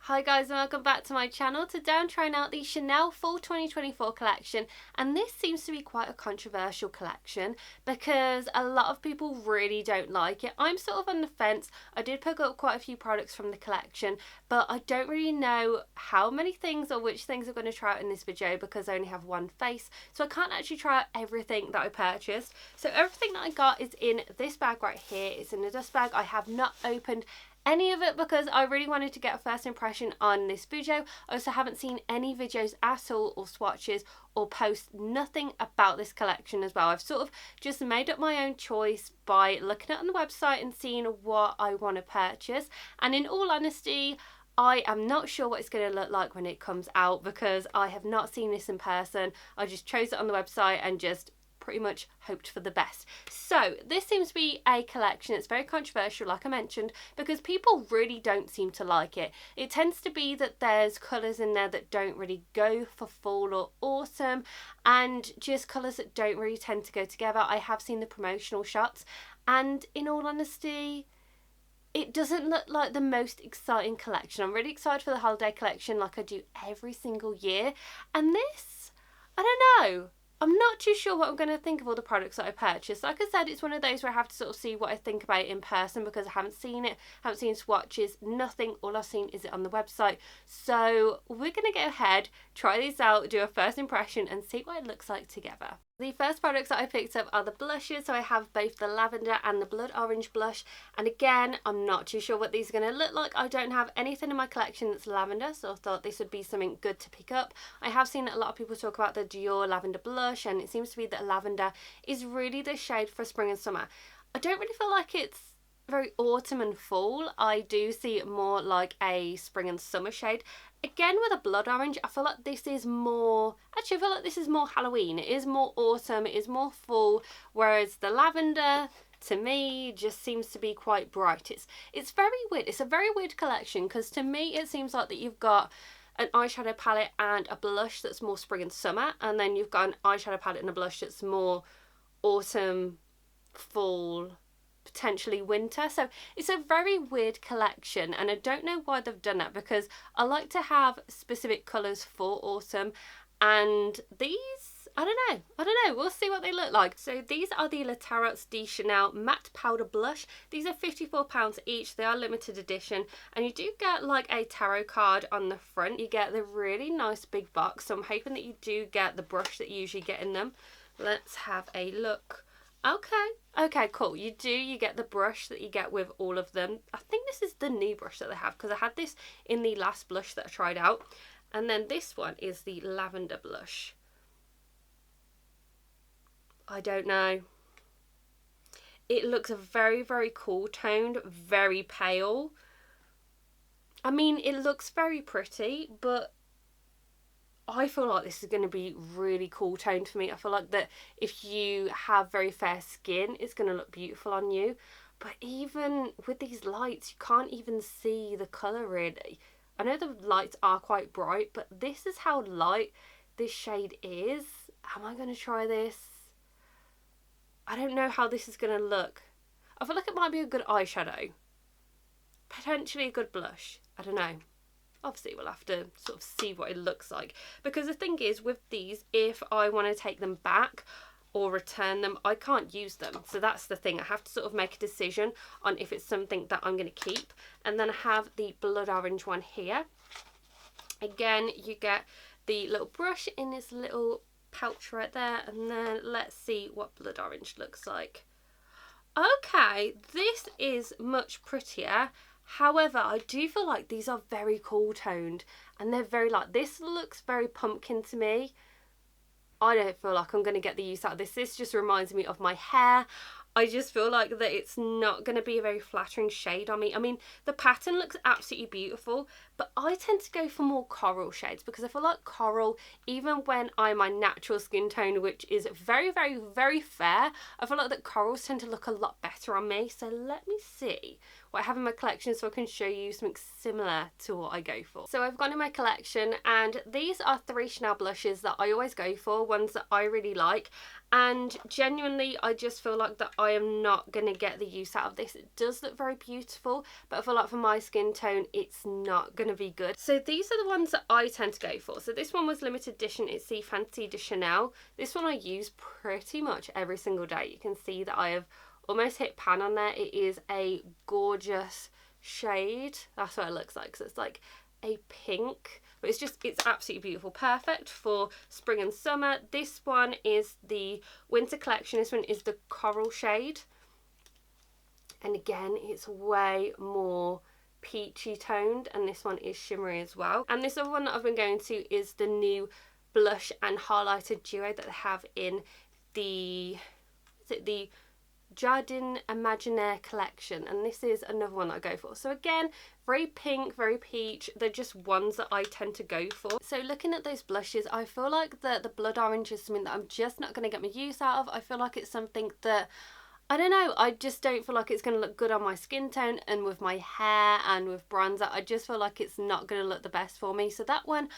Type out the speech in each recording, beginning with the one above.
Hi guys and welcome back to my channel. Today I'm trying out the Chanel Fall 2024 collection, and this seems to be quite a controversial collection because a lot of people really don't like it. I'm sort of on the fence. I did pick up quite a few products from the collection, but I don't really know how many things or which things I'm going to try out in this video because I only have one face, so I can't actually try out everything that I purchased. So everything that I got is in this bag right here. It's in a dust bag. I have not opened any of it because I really wanted to get a first impression on this video. I also haven't seen any videos at all or swatches or post nothing about this collection as well. I've sort of just made up my own choice by looking at it on the website and seeing what I want to purchase, and in all honesty I am not sure what it's going to look like when it comes out because I have not seen this in person. I just chose it on the website and just pretty much hoped for the best. So this seems to be a collection. It's very controversial, like I mentioned, because people really don't seem to like it. It tends to be that there's colours in there that don't really go for fall or autumn, and just colours that don't really tend to go together. I have seen the promotional shots, and in all honesty, it doesn't look like the most exciting collection. I'm really excited for the holiday collection like I do every single year, and this, I don't know. I'm not too sure what I'm going to think of all the products that I purchased. Like I said, it's one of those where I have to sort of see what I think about it in person because I haven't seen it, haven't seen swatches, nothing. All I've seen is it on the website. So we're going to go ahead, try these out, do a first impression and see what it looks like together. The first products that I picked up are the blushes. So I have both the lavender and the blood orange blush. And again, I'm not too sure what these are going to look like. I don't have anything in my collection that's lavender, so I thought this would be something good to pick up. I have seen a lot of people talk about the Dior lavender blush, and it seems to be that lavender is really the shade for spring and summer. I don't really feel like it's very autumn and fall. I do see it more like a spring and summer shade. Again, with a blood orange, I feel like this is more, actually I feel like this is more Halloween. It is more autumn, it is more fall, whereas the lavender to me just seems to be quite bright. It's very weird. It's a very weird collection because to me it seems like that you've got an eyeshadow palette and a blush that's more spring and summer, and then you've got an eyeshadow palette and a blush that's more autumn, fall, potentially winter. So it's a very weird collection, and I don't know why they've done that because I like to have specific colours for autumn, and these, I don't know, we'll see what they look like. So these are the La Tarot de Chanel matte powder blush. These are £54 each. They are limited edition, and you do get like a tarot card on the front. You get the really nice big box, so I'm hoping that you do get the brush that you usually get in them. Let's have a look. Okay, cool. You get the brush that you get with all of them. I think this is the new brush that they have because I had this in the last blush that I tried out. And then this one is the lavender blush. I don't know. It looks very, very cool toned, very pale. I mean, it looks very pretty, but I feel like this is going to be really cool toned for me. I feel like that if you have very fair skin, it's going to look beautiful on you. But even with these lights, you can't even see the colour really. I know the lights are quite bright, but this is how light this shade is. Am I going to try this? I don't know how this is going to look. I feel like it might be a good eyeshadow. Potentially a good blush. I don't know. Obviously we'll have to sort of see what it looks like, because the thing is with these, if I want to take them back or return them, I can't use them. So that's the thing. I have to sort of make a decision on if it's something that I'm going to keep. And then I have the blood orange one here. Again, you get the little brush in this little pouch right there, and then let's see what blood orange looks like. Okay, this is much prettier. However, I do feel like these are very cool toned, and they're very like, this looks very pumpkin to me. I don't feel like I'm going to get the use out of this. This just reminds me of my hair. I just feel like that it's not going to be a very flattering shade on me. I mean, the pattern looks absolutely beautiful, but I tend to go for more coral shades because I feel like coral, even when I'm my natural skin tone, which is very, very fair, I feel like that corals tend to look a lot better on me. So let me see what I have in my collection so I can show you something similar to what I go for. So I've gone in my collection, and these are 3 Chanel blushes that I always go for, ones that I really like, and genuinely I just feel like that I am not going to get the use out of this. It does look very beautiful, but I feel like for my skin tone it's not going to be good. So these are the ones that I tend to go for. So this one was limited edition, it's the Fancy de Chanel. This one I use pretty much every single day. You can see that I have almost hit pan on there. It is a gorgeous shade. That's what it looks like. So it's like a pink, but it's absolutely beautiful, perfect for spring and summer. This one is the winter collection. This one is the coral shade, and again it's way more peachy toned, and this one is shimmery as well. And this other one that I've been going to is the new blush and highlighter duo that they have in the Jardin Imaginaire collection, and this is another one that I go for. So again, very pink, very peach. They're just ones that I tend to go for. So looking at those blushes, I feel like the blood orange is something that I'm just not going to get my use out of. I feel like it's something that, I don't know, I just don't feel like it's going to look good on my skin tone and with my hair and with bronzer. I just feel like it's not going to look the best for me. So that one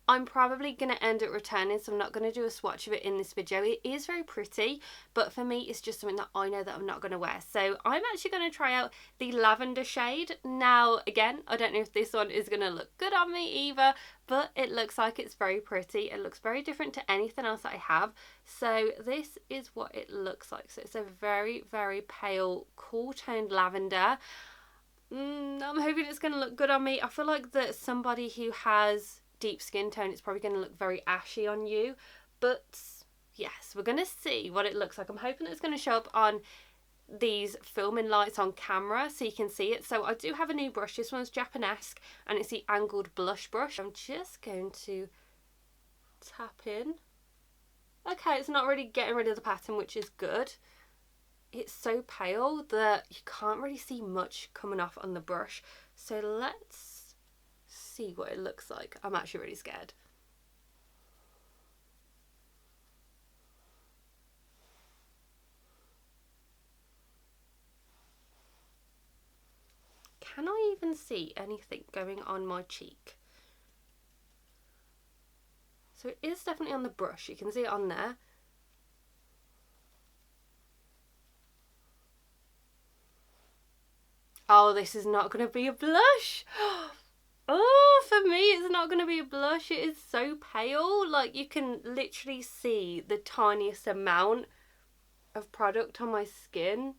I'm probably going to end up returning, so I'm not going to do a swatch of it in this video. It is very pretty, but for me it's just something that I know that I'm not going to wear. So I'm actually going to try out the Lavender shade. Now again, I don't know if this one is going to look good on me either, but it looks like it's very pretty. It looks very different to anything else that I have. So this is what it looks like. So it's a very, very pale, cool toned lavender. I'm hoping it's going to look good on me. I feel like that somebody who has deep skin tone, it's probably going to look very ashy on you, but yes, we're going to see what it looks like. I'm hoping it's going to show up on these filming lights on camera so you can see it. So I do have a new brush. This one's Japanesque, and it's the angled blush brush. I'm just going to tap in. Okay, it's not really getting rid of the pattern, which is good. It's so pale that you can't really see much coming off on the brush. So let's see what it looks like. I'm actually really scared. Can I even see anything going on my cheek? So it is definitely on the brush. You can see it on there. Oh, this is not going to be a blush. Oh, for me, it's not going to be a blush. It is so pale. Like, you can literally see the tiniest amount of product on my skin,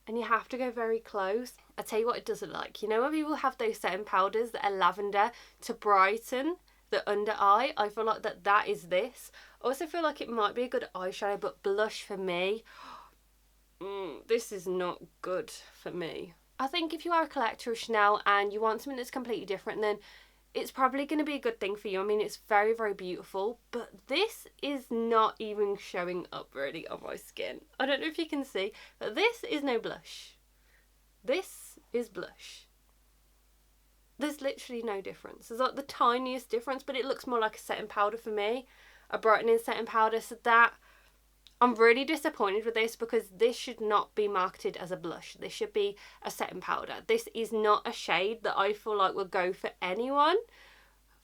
and you have to go very close. I tell you what it doesn't like. You know when people have those setting powders that are lavender to brighten the under eye? I feel like that is this. I also feel like it might be a good eyeshadow, but blush for me, this is not good for me. I think if you are a collector of Chanel and you want something that's completely different, then it's probably going to be a good thing for you. I mean, it's very, very beautiful, but this is not even showing up really on my skin. I don't know if you can see, but this is no blush. This is blush. There's literally no difference. There's like the tiniest difference, but it looks more like a setting powder for me, a brightening setting powder. So that, I'm really disappointed with this, because this should not be marketed as a blush. This should be a setting powder. This is not a shade that I feel like would go for anyone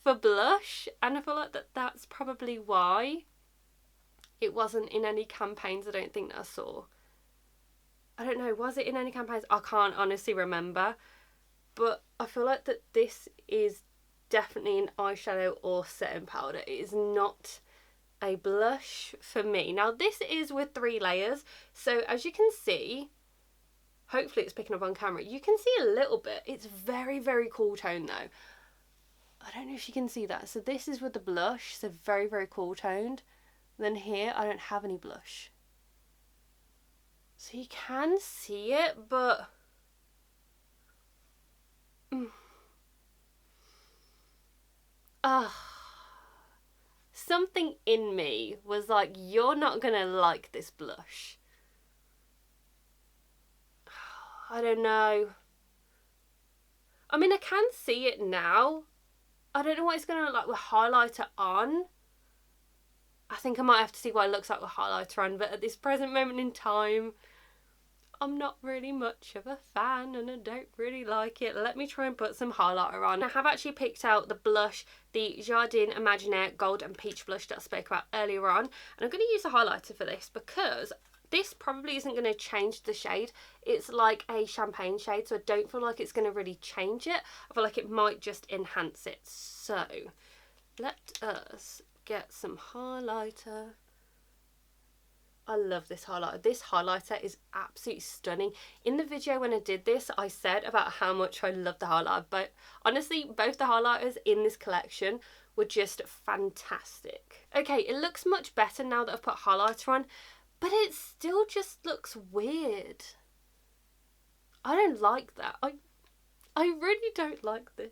for blush, and I feel like that's probably why it wasn't in any campaigns. I don't think that I saw. I don't know, was it in any campaigns? I can't honestly remember, but I feel like that this is definitely an eyeshadow or setting powder. It is not a blush for me. Now this is with 3 layers, so as you can see, hopefully it's picking up on camera, you can see a little bit. It's very, very cool tone though. I don't know if you can see that. So this is with the blush, so very, very cool toned. Then here I don't have any blush, so you can see it, but something in me was like, you're not gonna like this blush. I don't know. I mean, I can see it now. I don't know what it's gonna look like with highlighter on. I think I might have to see what it looks like with highlighter on, but at this present moment in time, I'm not really much of a fan and I don't really like it. Let me try and put some highlighter on. I have actually picked out the blush, the Jardin Imaginaire Gold and Peach blush that I spoke about earlier on. And I'm going to use a highlighter for this because this probably isn't going to change the shade. It's like a champagne shade, so I don't feel like it's going to really change it. I feel like it might just enhance it. So let us get some highlighter. I love this highlighter. This highlighter is absolutely stunning. In the video when I did this, I said about how much I love the highlighter, but honestly, both the highlighters in this collection were just fantastic. Okay, it looks much better now that I've put highlighter on, but it still just looks weird. I don't like that. I really don't like this.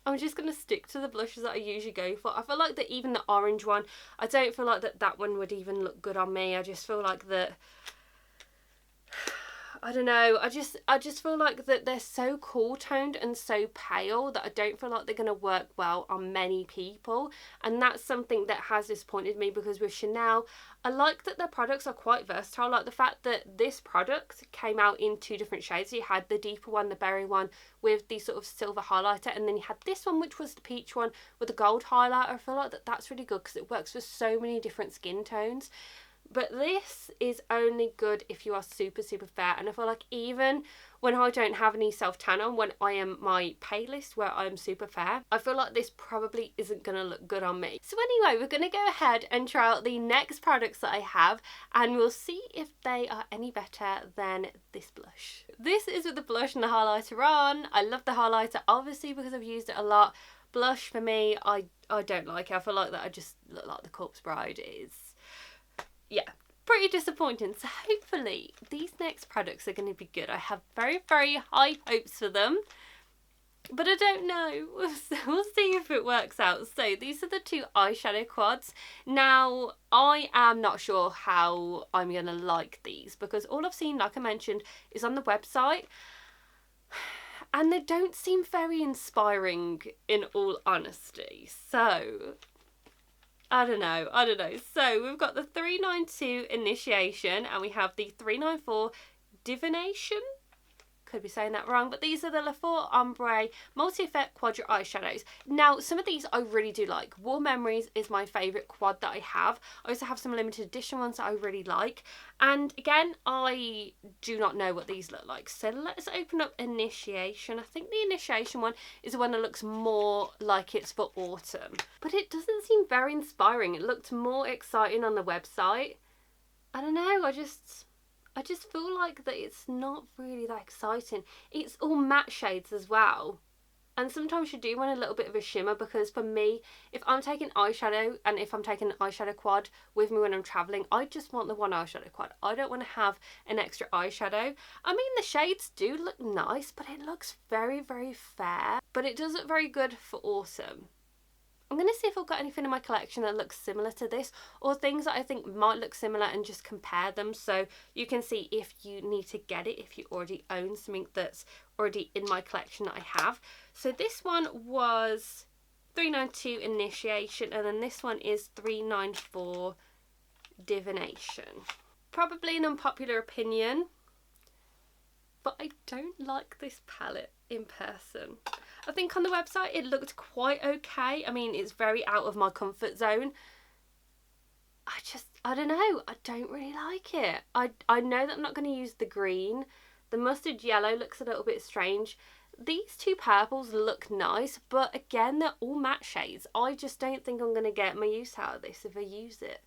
I'm just going to stick to the blushes that I usually go for. I feel like that even the orange one, I don't feel like that one would even look good on me. I just feel like that, I don't know, I just feel like that they're so cool toned and so pale that I don't feel like they're going to work well on many people. And that's something that has disappointed me, because with Chanel, I like that their products are quite versatile. Like the fact that this product came out in 2 different shades. You had the deeper one, the berry one, with the sort of silver highlighter, and then you had this one, which was the peach one with the gold highlighter. I feel like that's really good because it works for so many different skin tones. But this is only good if you are super, super fair. And I feel like even when I don't have any self-tan on, when I am my palest where I'm super fair, I feel like this probably isn't going to look good on me. So anyway, we're going to go ahead and try out the next products that I have, and we'll see if they are any better than this blush. This is with the blush and the highlighter on. I love the highlighter, obviously, because I've used it a lot. Blush, for me, I don't like it. I feel like that I just look like the Corpse Bride. Yeah, pretty disappointing. So hopefully these next products are going to be good. I have very, very high hopes for them, but I don't know. We'll see if it works out. So these are the 2 eyeshadow quads. Now, I am not sure how I'm going to like these, because all I've seen, like I mentioned, is on the website, and they don't seem very inspiring, in all honesty. So I don't know. So we've got the 392 Initiation, and we have the 394 Divination. Could be saying that wrong, but these are the Lavender Ombre Multi-Effect Quadra eyeshadows. Now, some of these I really do like. War Memories is my favourite quad that I have. I also have some limited edition ones that I really like. And again, I do not know what these look like. So let's open up Initiation. I think the Initiation one is the one that looks more like it's for autumn. But it doesn't seem very inspiring. It looked more exciting on the website. I don't know, I just feel like that it's not really that exciting. It's all matte shades as well. And sometimes you do want a little bit of a shimmer, because for me, if I'm taking eyeshadow, and if I'm taking an eyeshadow quad with me when I'm travelling, I just want the one eyeshadow quad. I don't want to have an extra eyeshadow. I mean, the shades do look nice, but it looks very, very fair. But it does look very good for autumn. I'm going to see if I've got anything in my collection that looks similar to this, or things that I think might look similar, and just compare them so you can see if you need to get it, if you already own something that's already in my collection that I have. So this one was 392 Initiation, and then this one is 394 Divination. Probably an unpopular opinion, but I don't like this palette in person. I think on the website it looked quite okay. I mean, it's very out of my comfort zone. I don't know. I don't really like it. I know that I'm not going to use the green. The mustard yellow looks a little bit strange. These 2 purples look nice, but again, they're all matte shades. I just don't think I'm going to get my use out of this if I use it.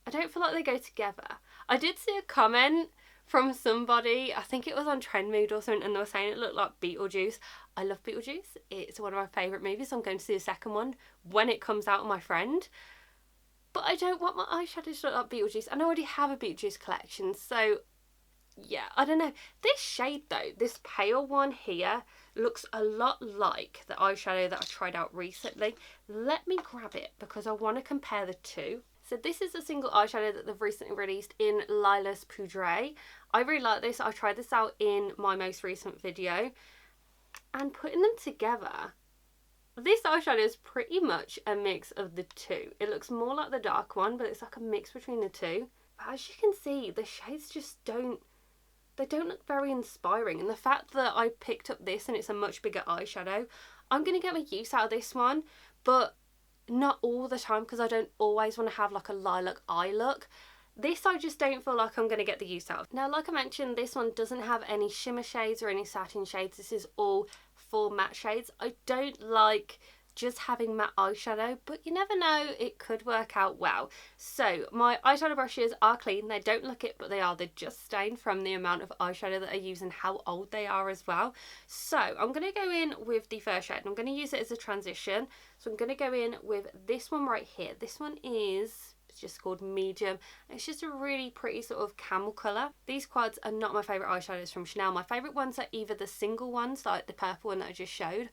I don't feel like they go together. I did see a comment from somebody, I think it was on Trend Mood or something, and they were saying it looked like Beetlejuice. I love Beetlejuice. It's one of my favourite movies. I'm going to see the second one when it comes out with my friend. But I don't want my eyeshadows to look like Beetlejuice, and I already have a Beetlejuice collection, so yeah, I don't know. This shade though, this pale one here, looks a lot like the eyeshadow that I tried out recently. Let me grab it because I want to compare the 2. So this is a single eyeshadow that they've recently released in Lilas Poudre. I really like this. I tried this out in my most recent video. And putting them together, this eyeshadow is pretty much a mix of the 2. It looks more like the dark one, but it's like a mix between the 2. But as you can see, the shades just don't look very inspiring. And the fact that I picked up this and it's a much bigger eyeshadow, I'm going to get my use out of this one, but not all the time because I don't always want to have like a lilac eye look. This I just don't feel like I'm going to get the use out of. Now, like I mentioned, this one doesn't have any shimmer shades or any satin shades. This is all full matte shades. I don't like just having matte eyeshadow, but you never know, it could work out well. So my eyeshadow brushes are clean. They don't look it, but they are. They're just stained from the amount of eyeshadow that I use and how old they are as well. So I'm going to go in with the first shade and I'm going to use it as a transition. So I'm going to go in with this one right here. This one is just called medium. It's just a really pretty sort of camel colour. These quads are not my favourite eyeshadows from Chanel. My favourite ones are either the single ones, like the purple one that I just showed,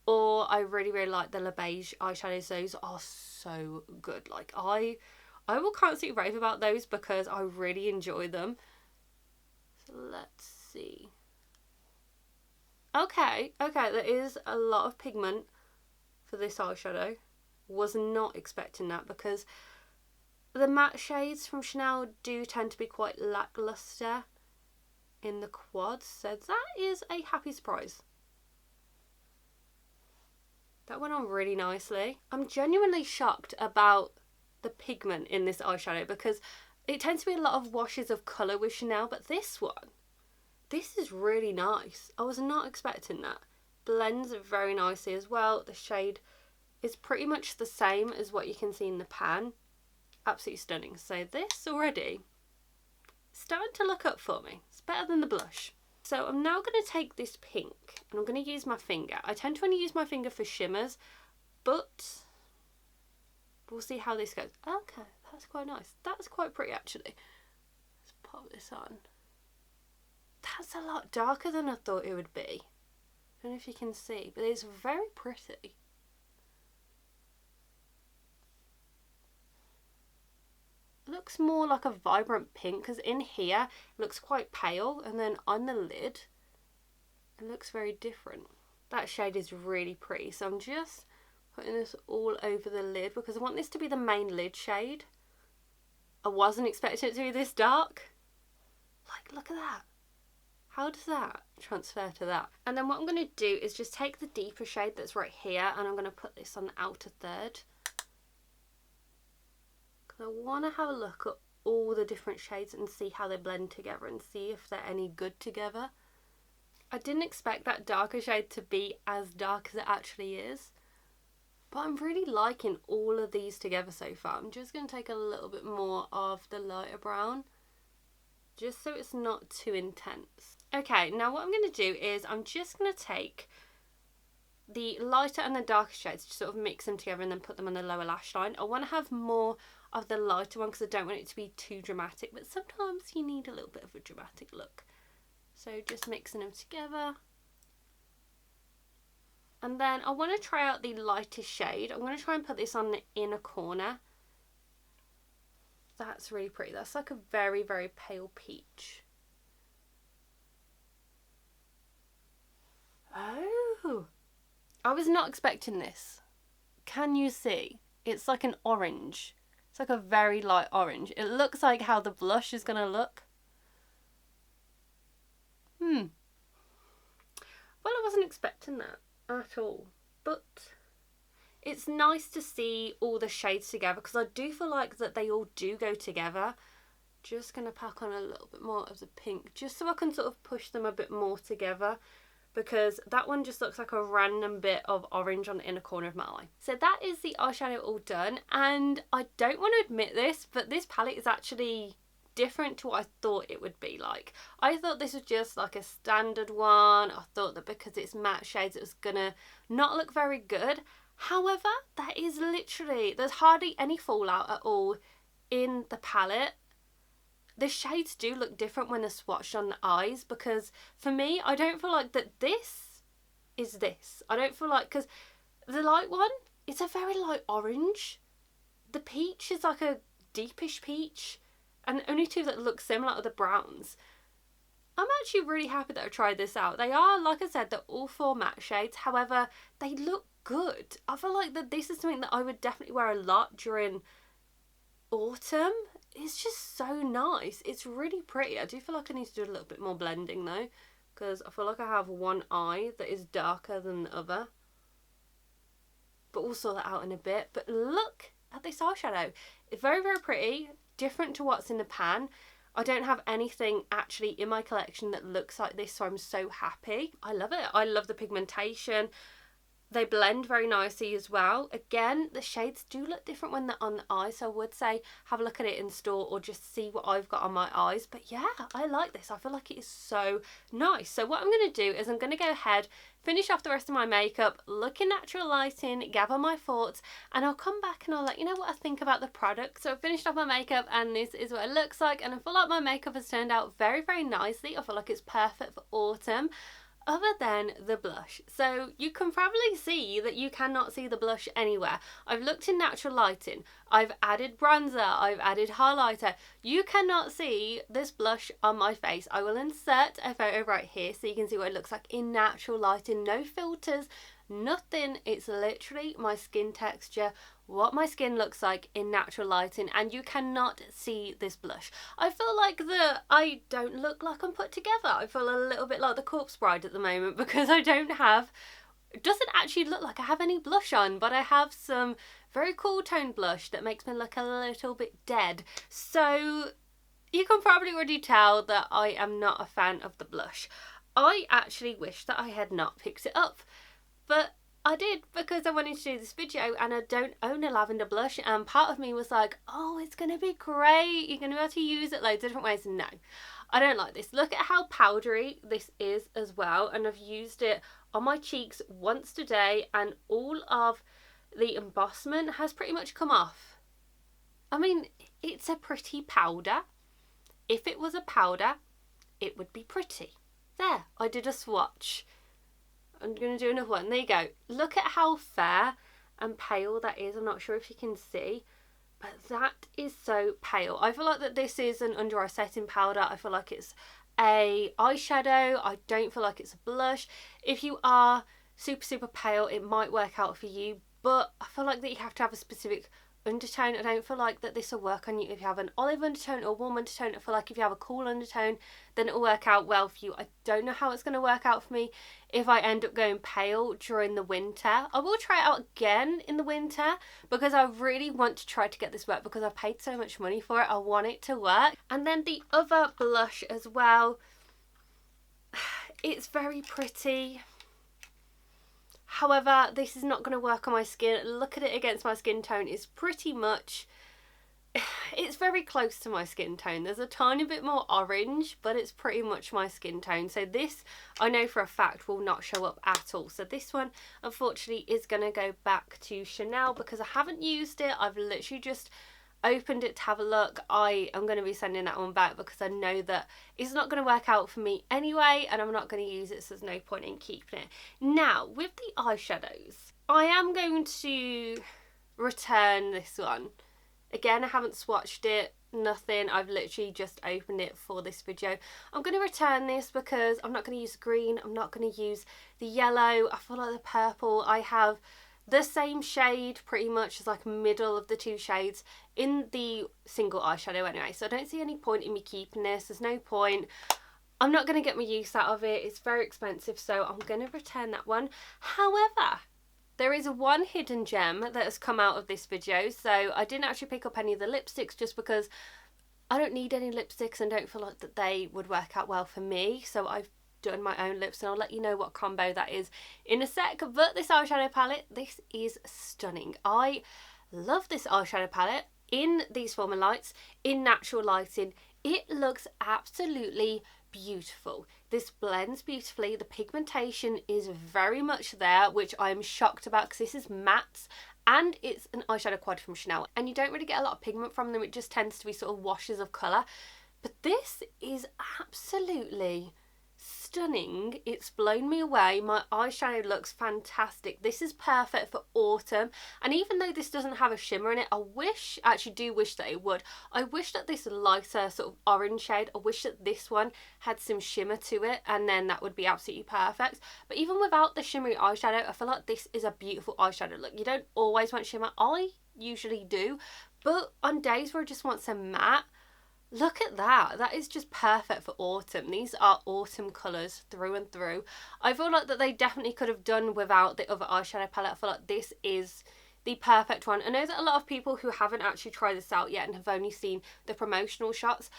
or I really like the Beige eyeshadows. Those are so good. Like I will constantly rave about those because I really enjoy them. So let's see. Okay, there is a lot of pigment for this eyeshadow. Was not expecting that because the matte shades from Chanel do tend to be quite lackluster in the quads. So that is a happy surprise. That went on really nicely. I'm genuinely shocked about the pigment in this eyeshadow because it tends to be a lot of washes of colour with Chanel, but this is really nice. I was not expecting that. Blends very nicely as well. The shade is pretty much the same as what you can see in the pan. Absolutely stunning. So this already starting to look up for me. It's better than the blush. So I'm now going to take this pink and I'm going to use my finger. I tend to only use my finger for shimmers, but we'll see how this goes. Okay, that's quite nice. That's quite pretty actually. Let's pop this on. That's a lot darker than I thought it would be. I don't know if you can see, but it's very pretty. Looks more like a vibrant pink because in here it looks quite pale, and then on the lid it looks very different. That shade is really pretty, so I'm just putting this all over the lid because I want this to be the main lid shade. I wasn't expecting it to be this dark. Like, look at that. How does that transfer to that? And then what I'm going to do is just take the deeper shade that's right here and I'm going to put this on the outer third. I want to have a look at all the different shades and see how they blend together and see if they're any good together. I didn't expect that darker shade to be as dark as it actually is, but I'm really liking all of these together so far. I'm just going to take a little bit more of the lighter brown just so it's not too intense. Okay, now what I'm going to do is I'm just going to take the lighter and the darker shades, to sort of mix them together and then put them on the lower lash line. I want to have more of the lighter one because I don't want it to be too dramatic, but sometimes you need a little bit of a dramatic look. So just mixing them together. And then I want to try out the lightest shade. I'm going to try and put this on the inner corner. That's really pretty. That's like a very, very pale peach. Oh, I was not expecting this. Can you see? It's like an orange. It's like a very light orange. It looks like how the blush is going to look. Well, I wasn't expecting that at all. But it's nice to see all the shades together because I do feel like that they all do go together. Just going to pack on a little bit more of the pink just so I can sort of push them a bit more together, because that one just looks like a random bit of orange on the inner corner of my eye. So that is the eyeshadow all done, and I don't want to admit this, but this palette is actually different to what I thought it would be like. I thought this was just like a standard one. I thought that because it's matte shades it was gonna not look very good. However, that is literally, there's hardly any fallout at all in the palette. The shades do look different when they're swatched on the eyes, because for me, I don't feel like that this is this. I don't feel like, because the light one, it's a very light orange. The peach is like a deepish peach, and the only two that look similar are the browns. I'm actually really happy that I tried this out. They are, like I said, they're all 4 matte shades. However, they look good. I feel like that this is something that I would definitely wear a lot during autumn. it's just so nice. It's really pretty. I do feel like I need to do a little bit more blending though, because I feel like I have one eye that is darker than the other. But we'll sort that out in a bit. But look at this eyeshadow. It's very, very pretty. Different to what's in the pan. I don't have anything actually in my collection that looks like this, so I'm so happy. I love it. I love the pigmentation. They blend very nicely as well. Again, the shades do look different when they're on the eye, so I would say have a look at it in store or just see what I've got on my eyes. But yeah, I like this. I feel like it is so nice. So what I'm going to do is I'm going to go ahead, finish off the rest of my makeup, look in natural lighting, gather my thoughts, and I'll come back and I'll let you know what I think about the product. So I've finished off my makeup and this is what it looks like, and I feel like my makeup has turned out very, very nicely. I feel like it's perfect for autumn, other than the blush. So you can probably see that you cannot see the blush anywhere. I've looked in natural lighting, I've added bronzer, I've added highlighter. You cannot see this blush on my face. I will insert a photo right here so you can see what it looks like in natural lighting. No filters, nothing. It's literally my skin texture, what my skin looks like in natural lighting, and you cannot see this blush. I feel like I don't look like I'm put together. I feel a little bit like the corpse bride at the moment because I don't have, it doesn't actually look like I have any blush on, but I have some very cool toned blush that makes me look a little bit dead. So you can probably already tell that I am not a fan of the blush. I actually wish that I had not picked it up, but I did because I wanted to do this video and I don't own a lavender blush, and part of me was like, oh, it's going to be great, you're going to be able to use it loads of different ways. No, I don't like this. Look at how powdery this is as well, and I've used it on my cheeks once today and all of the embossment has pretty much come off. I mean, it's a pretty powder. If it was a powder, it would be pretty. There, I did a swatch. I'm going to do another one. There you go. Look at how fair and pale that is. I'm not sure if you can see, but that is so pale. I feel like that this is an under eye setting powder. I feel like it's a eyeshadow. I don't feel like it's a blush. If you are super, super pale, it might work out for you, but I feel like that you have to have a specific undertone. I don't feel like that this will work on you if you have an olive undertone or warm undertone. I feel like if you have a cool undertone, then it will work out well for you. I don't know how it's going to work out for me if I end up going pale during the winter. I will try it out again in the winter because I really want to try to get this work because I've paid so much money for it. I want it to work. And then the other blush as well, it's very pretty. However, this is not going to work on my skin. Look at it against my skin tone. It's pretty much, it's very close to my skin tone. There's a tiny bit more orange, but it's pretty much my skin tone. So this, I know for a fact, will not show up at all. So this one, unfortunately, is going to go back to Chanel because I haven't used it. I've literally just opened it to have a look. I am going to be sending that one back because I know that it's not going to work out for me anyway, and I'm not going to use it, so there's no point in keeping it. Now, with the eyeshadows, I am going to return this one. Again, I haven't swatched it, nothing. I've literally just opened it for this video. I'm going to return this because I'm not going to use green. I'm not going to use the yellow. I feel like the purple, I have the same shade pretty much as like middle of the two shades in the single eyeshadow anyway, so I don't see any point in me keeping this. There's no point. I'm not going to get my use out of it. It's very expensive, so I'm going to return that one. However, there is one hidden gem that has come out of this video. So I didn't actually pick up any of the lipsticks just because I don't need any lipsticks and don't feel like that they would work out well for me, so I've done my own lips, and I'll let you know what combo that is in a sec. But this eyeshadow palette, this is stunning. I love this eyeshadow palette in these former lights, in natural lighting. It looks absolutely beautiful. This blends beautifully. The pigmentation is very much there, which I'm shocked about because this is matte and it's an eyeshadow quad from Chanel, and you don't really get a lot of pigment from them. It just tends to be sort of washes of colour, but this is absolutely stunning. It's blown me away. My eyeshadow looks fantastic. This is perfect for autumn, and even though this doesn't have a shimmer in it, I do wish that it would. I wish that this lighter sort of orange shade, I wish that this one had some shimmer to it, and then that would be absolutely perfect. But even without the shimmery eyeshadow, I feel like this is a beautiful eyeshadow. Look, you don't always want shimmer. I usually do, But on days where I just want some matte, look at that. That is just perfect for autumn. These are autumn colours through and through. I feel like that they definitely could have done without the other eyeshadow palette. I feel like this is the perfect one. I know that a lot of people who haven't actually tried this out yet and have only seen the promotional shots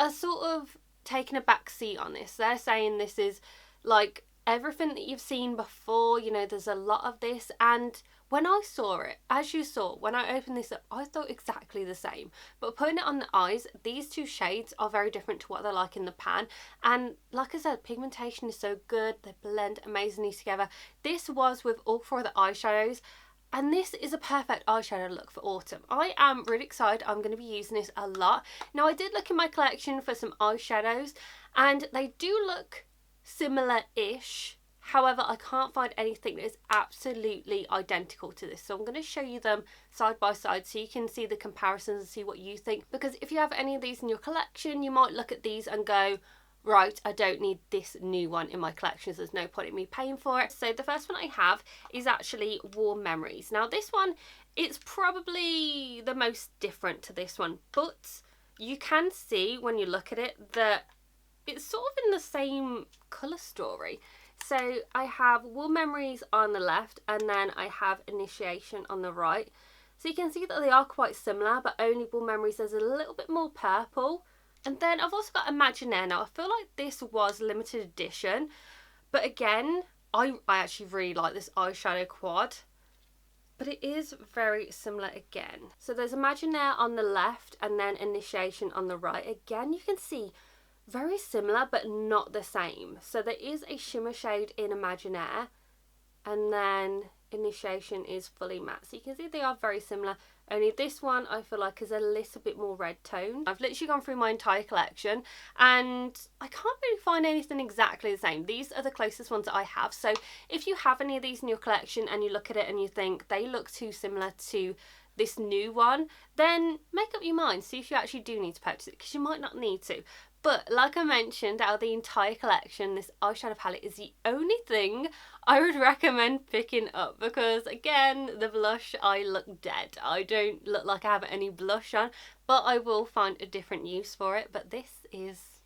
are sort of taking a back seat on this. They're saying this is like everything that you've seen before, you know, there's a lot of this. And when I saw it, as you saw, when I opened this up, I thought exactly the same. But putting it on the eyes, these two shades are very different to what they're like in the pan. And like I said, pigmentation is so good. They blend amazingly together. This was with all four of the eyeshadows. And this is a perfect eyeshadow look for autumn. I am really excited. I'm going to be using this a lot. Now, I did look in my collection for some eyeshadows and they do look similar-ish. However, I can't find anything that is absolutely identical to this. So I'm going to show you them side by side so you can see the comparisons and see what you think. Because if you have any of these in your collection, you might look at these and go, right, I don't need this new one in my collection, so there's no point in me paying for it. So the first one I have is actually Warm Memories. Now this one, it's probably the most different to this one, but you can see when you look at it that it's sort of in the same colour story. So I have Warm Memories on the left and then I have Initiation on the right. So you can see that they are quite similar, but only Warm Memories there's a little bit more purple. And then I've also got Imaginaire. Now, I feel like this was limited edition. But again, I actually really like this eyeshadow quad. But it is very similar again. So there's Imaginaire on the left and then Initiation on the right. Again, you can see very similar but not the same. So there is a shimmer shade in Imaginaire. And then Initiation is fully matte. So you can see they are very similar. Only this one I feel like is a little bit more red toned. I've literally gone through my entire collection and I can't really find anything exactly the same. These are the closest ones that I have. So if you have any of these in your collection and you look at it and you think they look too similar to this new one, then make up your mind. See if you actually do need to purchase it, because you might not need to. But like I mentioned, out of the entire collection, this eyeshadow palette is the only thing I would recommend picking up, because again, the blush, I look dead. I don't look like I have any blush on, but I will find a different use for it. But this is,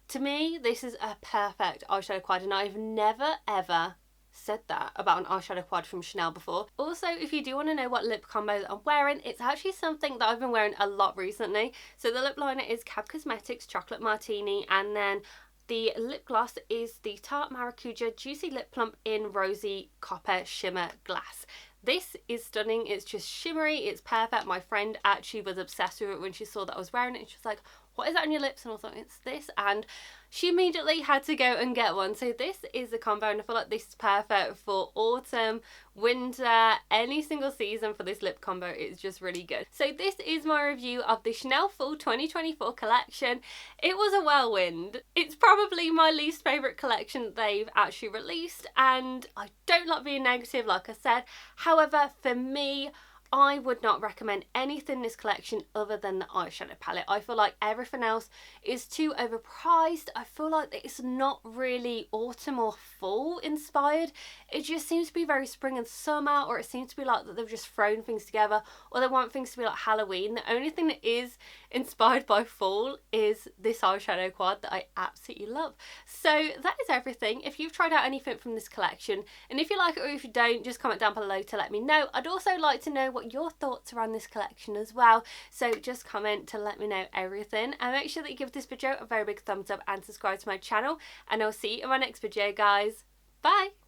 to me, this is a perfect eyeshadow quad, and I've never ever said that about an eyeshadow quad from Chanel before. Also, if you do want to know what lip combo that I'm wearing, it's actually something that I've been wearing a lot recently. So the lip liner is Cab Cosmetics Chocolate Martini, and then the lip gloss is the Tarte Maracuja Juicy Lip Plump in Rosy Copper Shimmer Glass. This is stunning. It's just shimmery. It's perfect. My friend actually was obsessed with it when she saw that I was wearing it. She was like, what is that on your lips? And I was like, it's this. And she immediately had to go and get one. So this is a combo, and I feel like this is perfect for autumn, winter, any single season for this lip combo. It's just really good. So this is my review of the Chanel Fall 2024 collection. It was a whirlwind. It's probably my least favourite collection that they've actually released, and I don't like being negative, like I said. However, for me, I would not recommend anything in this collection other than the eyeshadow palette. I feel like everything else is too overpriced. I feel like it's not really autumn or fall inspired. It just seems to be very spring and summer, or it seems to be like that they've just thrown things together, or they want things to be like Halloween. The only thing that is inspired by fall is this eyeshadow quad that I absolutely love. So that is everything. If you've tried out anything from this collection, and if you like it or if you don't, just comment down below to let me know. I'd also like to know what your thoughts are on this collection as well, so just comment to let me know everything, and make sure that you give this video a very big thumbs up and subscribe to my channel, and I'll see you in my next video, guys. Bye.